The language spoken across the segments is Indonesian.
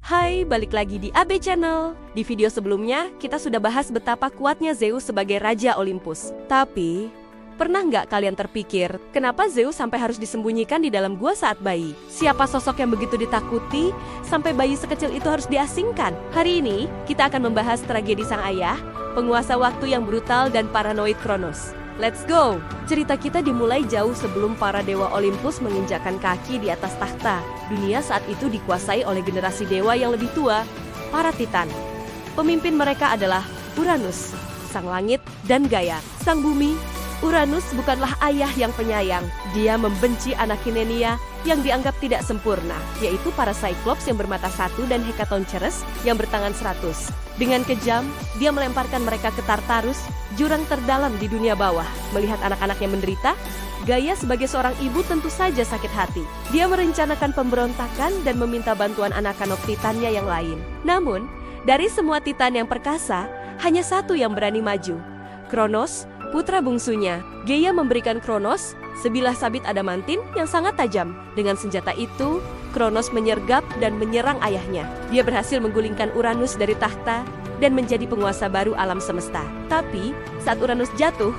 Hai, balik lagi di AB Channel. Di video sebelumnya, kita sudah bahas betapa kuatnya Zeus sebagai Raja Olympus. Tapi, pernah nggak kalian terpikir, kenapa Zeus sampai harus disembunyikan di dalam gua saat bayi? Siapa sosok yang begitu ditakuti, sampai bayi sekecil itu harus diasingkan? Hari ini, kita akan membahas tragedi sang ayah, penguasa waktu yang brutal dan paranoid Kronos. Let's go! Cerita kita dimulai jauh sebelum para dewa Olympus menginjakkan kaki di atas takhta. Dunia saat itu dikuasai oleh generasi dewa yang lebih tua, para Titan. Pemimpin mereka adalah Uranus, sang langit, dan Gaia, sang bumi. Uranus bukanlah ayah yang penyayang. Dia membenci anak Kinenia yang dianggap tidak sempurna, yaitu para Cyclops yang bermata satu dan Hekatoncheires yang bertangan 100. Dengan kejam, dia melemparkan mereka ke Tartarus, jurang terdalam di dunia bawah. Melihat anak-anaknya menderita, Gaia sebagai seorang ibu tentu saja sakit hati. Dia merencanakan pemberontakan dan meminta bantuan anak-anak Titannya yang lain. Namun, dari semua Titan yang perkasa, hanya satu yang berani maju. Kronos, putra bungsunya. Gaia memberikan Kronos sebilah sabit adamantin yang sangat tajam. Dengan senjata itu, Kronos menyergap dan menyerang ayahnya. Dia berhasil menggulingkan Uranus dari takhta dan menjadi penguasa baru alam semesta. Tapi, saat Uranus jatuh,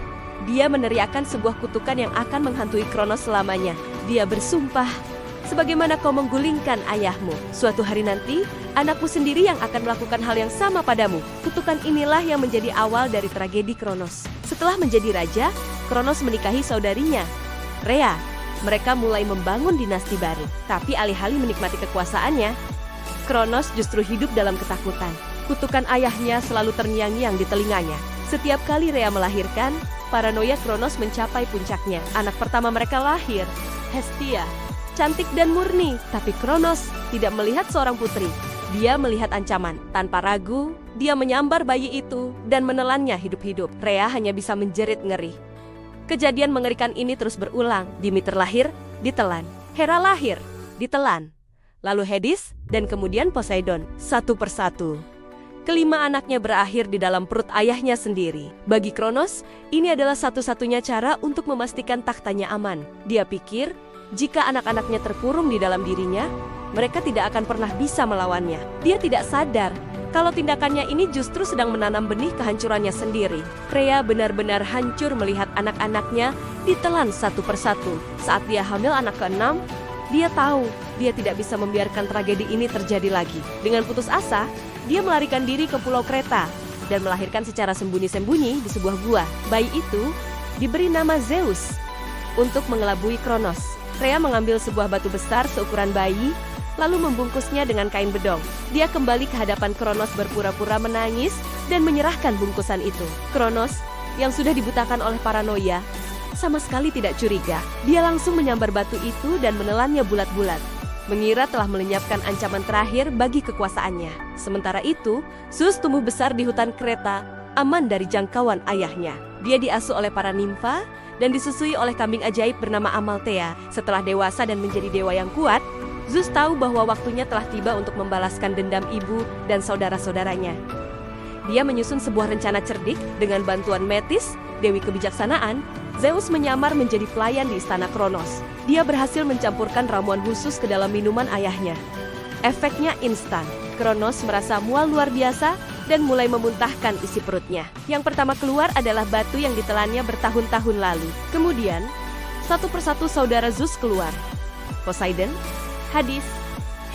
dia meneriakkan sebuah kutukan yang akan menghantui Kronos selamanya. Dia bersumpah, "Sebagaimana kau menggulingkan ayahmu, suatu hari nanti, anakmu sendiri yang akan melakukan hal yang sama padamu." Kutukan inilah yang menjadi awal dari tragedi Kronos. Setelah menjadi raja, Kronos menikahi saudarinya, Rhea. Mereka mulai membangun dinasti baru. Tapi alih-alih menikmati kekuasaannya, Kronos justru hidup dalam ketakutan. Kutukan ayahnya selalu terngiang-ngiang di telinganya. Setiap kali Rhea melahirkan, paranoia Kronos mencapai puncaknya. Anak pertama mereka lahir, Hestia, cantik dan murni. Tapi Kronos tidak melihat seorang putri. Dia melihat ancaman. Tanpa ragu, dia menyambar bayi itu dan menelannya hidup-hidup. Rhea hanya bisa menjerit ngeri. Kejadian mengerikan ini terus berulang. Demeter lahir, ditelan. Hera lahir, ditelan. Lalu Hades, dan kemudian Poseidon, satu persatu. Kelima anaknya berakhir di dalam perut ayahnya sendiri. Bagi Kronos, ini adalah satu-satunya cara untuk memastikan tahtanya aman. Dia pikir, jika anak-anaknya terkurung di dalam dirinya, mereka tidak akan pernah bisa melawannya. Dia tidak sadar kalau tindakannya ini justru sedang menanam benih kehancurannya sendiri. Rhea benar-benar hancur melihat anak-anaknya ditelan satu persatu. Saat dia hamil anak ke-6, dia tahu dia tidak bisa membiarkan tragedi ini terjadi lagi. Dengan putus asa, dia melarikan diri ke Pulau Kreta dan melahirkan secara sembunyi-sembunyi di sebuah gua. Bayi itu diberi nama Zeus untuk mengelabui Kronos. Rhea mengambil sebuah batu besar seukuran bayi, lalu membungkusnya dengan kain bedong. Dia kembali ke hadapan Kronos berpura-pura menangis dan menyerahkan bungkusan itu. Kronos, yang sudah dibutakan oleh paranoia, sama sekali tidak curiga. Dia langsung menyambar batu itu dan menelannya bulat-bulat, mengira telah melenyapkan ancaman terakhir bagi kekuasaannya. Sementara itu, Zeus tumbuh besar di hutan Kreta, aman dari jangkauan ayahnya. Dia diasuh oleh para nimfa dan disusui oleh kambing ajaib bernama Amalthea. Setelah dewasa dan menjadi dewa yang kuat, Zeus tahu bahwa waktunya telah tiba untuk membalaskan dendam ibu dan saudara-saudaranya. Dia menyusun sebuah rencana cerdik dengan bantuan Metis, dewi kebijaksanaan. Zeus menyamar menjadi pelayan di istana Kronos. Dia berhasil mencampurkan ramuan khusus ke dalam minuman ayahnya. Efeknya instan. Kronos merasa mual luar biasa dan mulai memuntahkan isi perutnya. Yang pertama keluar adalah batu yang ditelannya bertahun-tahun lalu. Kemudian, satu persatu saudara Zeus keluar. Poseidon, Hades,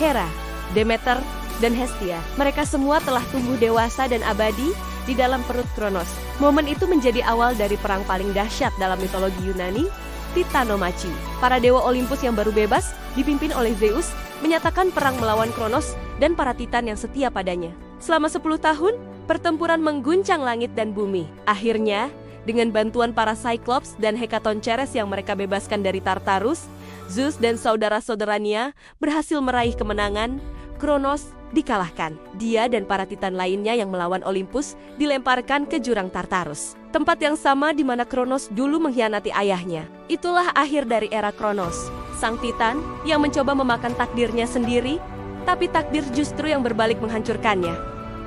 Hera, Demeter, dan Hestia. Mereka semua telah tumbuh dewasa dan abadi di dalam perut Kronos. Momen itu menjadi awal dari perang paling dahsyat dalam mitologi Yunani, Titanomachi. Para dewa Olympus yang baru bebas, dipimpin oleh Zeus, menyatakan perang melawan Kronos dan para Titan yang setia padanya. Selama 10 tahun, pertempuran mengguncang langit dan bumi. Akhirnya, dengan bantuan para Cyclops dan Hekatoncheires yang mereka bebaskan dari Tartarus, Zeus dan saudara-saudaranya berhasil meraih kemenangan. Kronos dikalahkan. Dia dan para Titan lainnya yang melawan Olympus dilemparkan ke jurang Tartarus, tempat yang sama di mana Kronos dulu mengkhianati ayahnya. Itulah akhir dari era Kronos, sang Titan yang mencoba memakan takdirnya sendiri, tapi takdir justru yang berbalik menghancurkannya.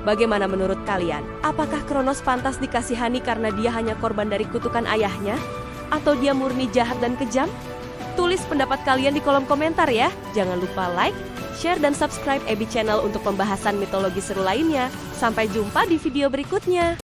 Bagaimana menurut kalian? Apakah Kronos pantas dikasihani karena dia hanya korban dari kutukan ayahnya? Atau dia murni jahat dan kejam? Tulis pendapat kalian di kolom komentar ya. Jangan lupa like, share, dan subscribe Ebi Channel untuk pembahasan mitologi seru lainnya. Sampai jumpa di video berikutnya.